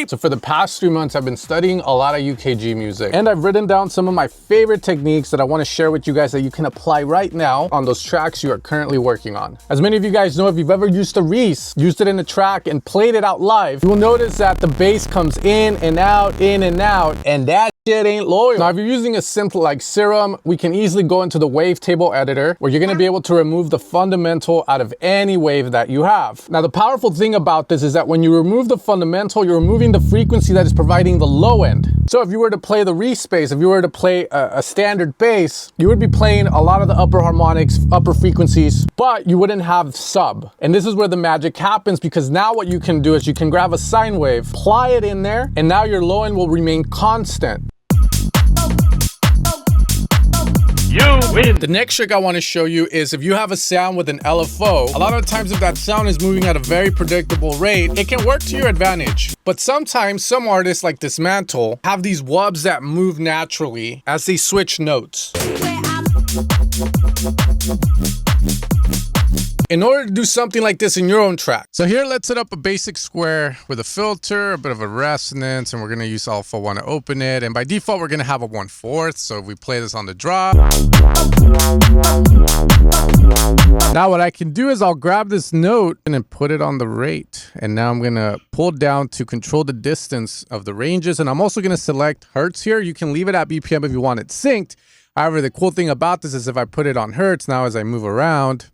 So for the past 3 months, I've been studying a lot of UKG music, and I've written down some of my favorite techniques that I want to share with you guys that you can apply right now on those tracks you are currently working on. As many of you guys know, if you've ever used a Reese, used it in a track and played it out live, you will notice that the bass comes in and out, and that shit ain't loyal. Now, if you're using a synth like Serum, we can easily go into the wavetable editor where you're gonna be able to remove the fundamental out of any wave that you have. Now, the powerful thing about this is that when you remove the fundamental, you're removing the frequency that is providing the low end. So if you were to play the Reese bass, if you were to play a standard bass, you would be playing a lot of the upper harmonics, upper frequencies, but you wouldn't have sub. And this is where the magic happens, because now what you can do is you can grab a sine wave, apply it in there, and now your low end will remain constant. You win. The next trick I want to show you is if you have a sound with an LFO, a lot of times if that sound is moving at a very predictable rate, it can work to your advantage. But sometimes some artists like Dismantle have these wubs that move naturally as they switch notes. In order to do something like this in your own track. So here, let's set up a basic square with a filter, a bit of a resonance, and we're gonna use alpha 1 to open it. And by default, we're gonna have a 1/4. So if we play this on the drop. Now what I can do is I'll grab this note and then put it on the rate. And now I'm gonna pull down to control the distance of the ranges. And I'm also gonna select Hertz here. You can leave it at BPM if you want it synced. However, the cool thing about this is if I put it on Hertz, now as I move around,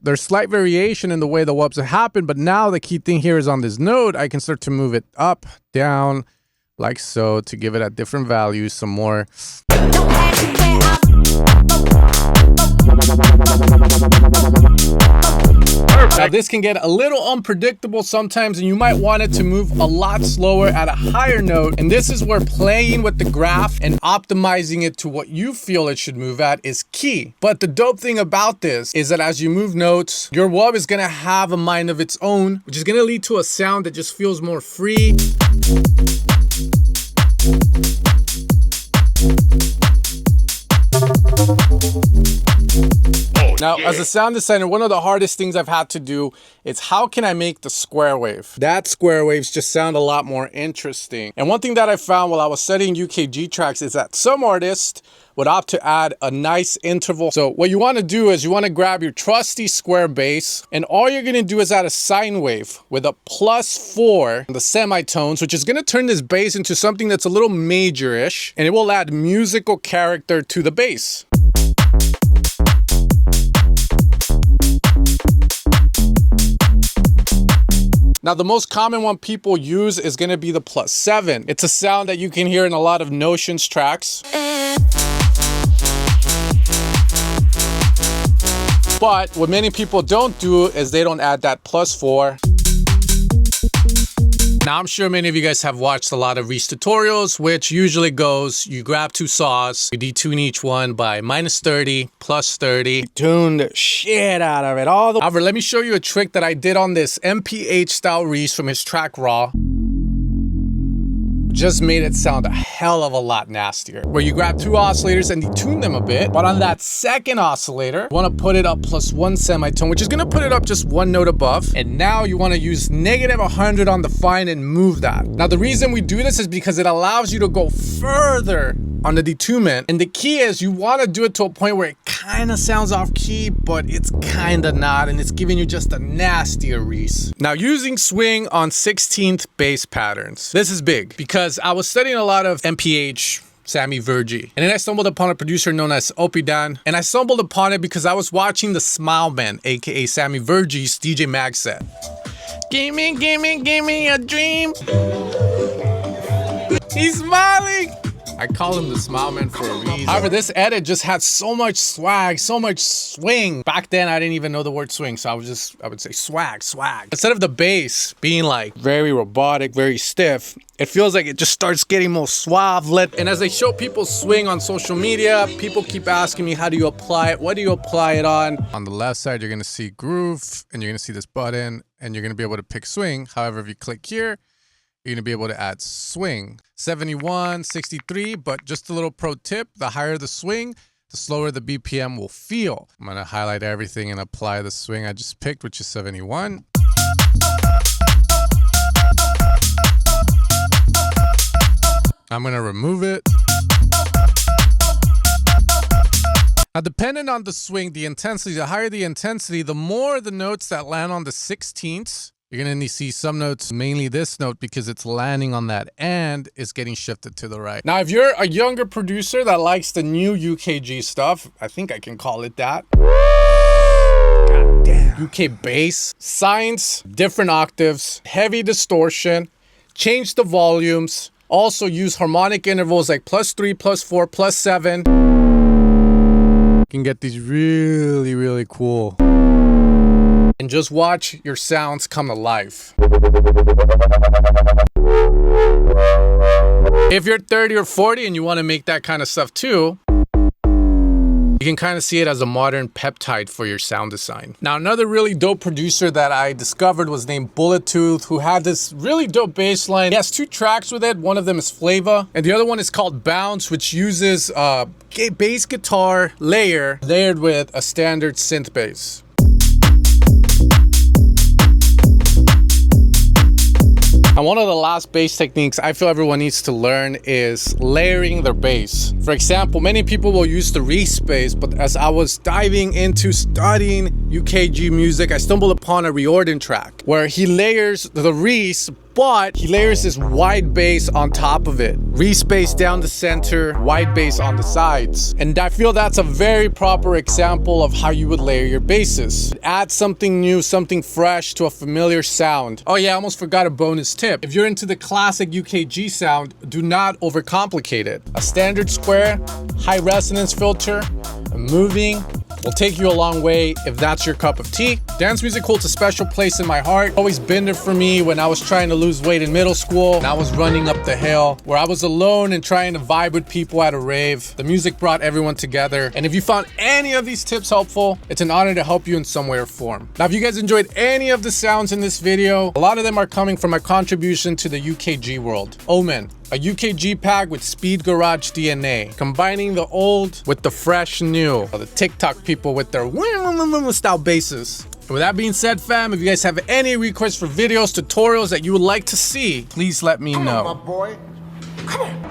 there's slight variation in the way the wubs happen, but now the key thing here is on this note, I can start to move it up, down, like so, to give it at different values some more. Now this can get a little unpredictable sometimes, and you might want it to move a lot slower at a higher note. And this is where playing with the graph and optimizing it to what you feel it should move at is key. But the dope thing about this is that as you move notes, your wub is gonna have a mind of its own, which is gonna lead to a sound that just feels more free. Now, as a sound designer, one of the hardest things I've had to do is how can I make the square wave? That square waves just sound a lot more interesting. And one thing that I found while I was studying UKG tracks is that some artists would opt to add a nice interval. So what you want to do is you want to grab your trusty square bass, and all you're going to do is add a sine wave with a +4 in the semitones, which is going to turn this bass into something that's a little major-ish, and it will add musical character to the bass. Now, the most common one people use is going to be the +7. It's a sound that you can hear in a lot of Notions tracks. But what many people don't do is they don't add that +4. Now, I'm sure many of you guys have watched a lot of Reese tutorials, which usually goes, you grab two saws, you detune each one by -30, +30, tune the shit out of it. However, let me show you a trick that I did on this MPH style Reese from his track Raw. Just made it sound a hell of a lot nastier. Where you grab two oscillators and detune them a bit, but on that second oscillator, you want to put it up +1 semitone, which is going to put it up just one note above. And now you want to use -100 on the fine and move that. Now, the reason we do this is because it allows you to go further on the detunement. And the key is you want to do it to a point where it kind of sounds off key, but it's kind of not, and it's giving you just a nastier Reese. Now, using swing on 16th bass patterns. This is big because I was studying a lot of MPH, Sammy Vergi, and then I stumbled upon a producer known as Opidan, and I stumbled upon it because I was watching the Smile Man, aka Sammy Vergi's DJ Mag set. Give me a dream. He's smiling. I call him the Smile Man for a reason. However, this edit just had so much swag, so much swing. Back then, I didn't even know the word swing, so I would say swag. Instead of the bass being like very robotic, very stiff, it feels like it just starts getting more suave lit. And as I show people swing on social media, people keep asking me, how do you apply it? What do you apply it on? On the left side, you're gonna see groove, and you're gonna see this button, and you're gonna be able to pick swing. However, if you click here, you're gonna be able to add swing. 71, 63, but just a little pro tip, the higher the swing, the slower the BPM will feel. I'm gonna highlight everything and apply the swing I just picked, which is 71. I'm gonna remove it. Now, depending on the swing, the intensity, the higher the intensity, the more the notes that land on the 16ths. You're gonna see some notes, mainly this note, because it's landing on that and it's getting shifted to the right. Now, if you're a younger producer that likes the new UKG stuff, I think I can call it that. God damn. UK bass, signs, different octaves, heavy distortion, change the volumes, also use harmonic intervals like +3, +4, +7. You can get these really, really cool. And just watch your sounds come to life. If you're 30 or 40 and you want to make that kind of stuff too, you can kind of see it as a modern peptide for your sound design. Now, another really dope producer that I discovered was named Bullet Tooth, who had this really dope bass line. He has 2 tracks with it. One of them is Flava, and the other one is called Bounce, which uses a bass guitar layered with a standard synth bass. And one of the last bass techniques I feel everyone needs to learn is layering their bass. For example, many people will use the Reese bass, but as I was diving into studying UKG music, I stumbled upon a Riordan track where he layers the Reese, but he layers this wide bass on top of it. Reese bass down the center, wide bass on the sides. And I feel that's a very proper example of how you would layer your basses. Add something new, something fresh to a familiar sound. Oh yeah, I almost forgot a bonus tip. If you're into the classic UKG sound, do not overcomplicate it. A standard square, high resonance filter, moving, will take you a long way if that's your cup of tea. Dance music holds a special place in my heart. Always been there for me when I was trying to lose weight in middle school and I was running up the hill where I was alone and trying to vibe with people at a rave. The music brought everyone together. And if you found any of these tips helpful, it's an honor to help you in some way or form. Now, if you guys enjoyed any of the sounds in this video, a lot of them are coming from my contribution to the UKG world. Omen, a UKG pack with speed garage DNA, combining the old with the fresh new. The TikTok people with their style basses. And with that being said, fam, if you guys have any requests for videos, tutorials that you would like to see, please let me know. Come on, my boy. Come on.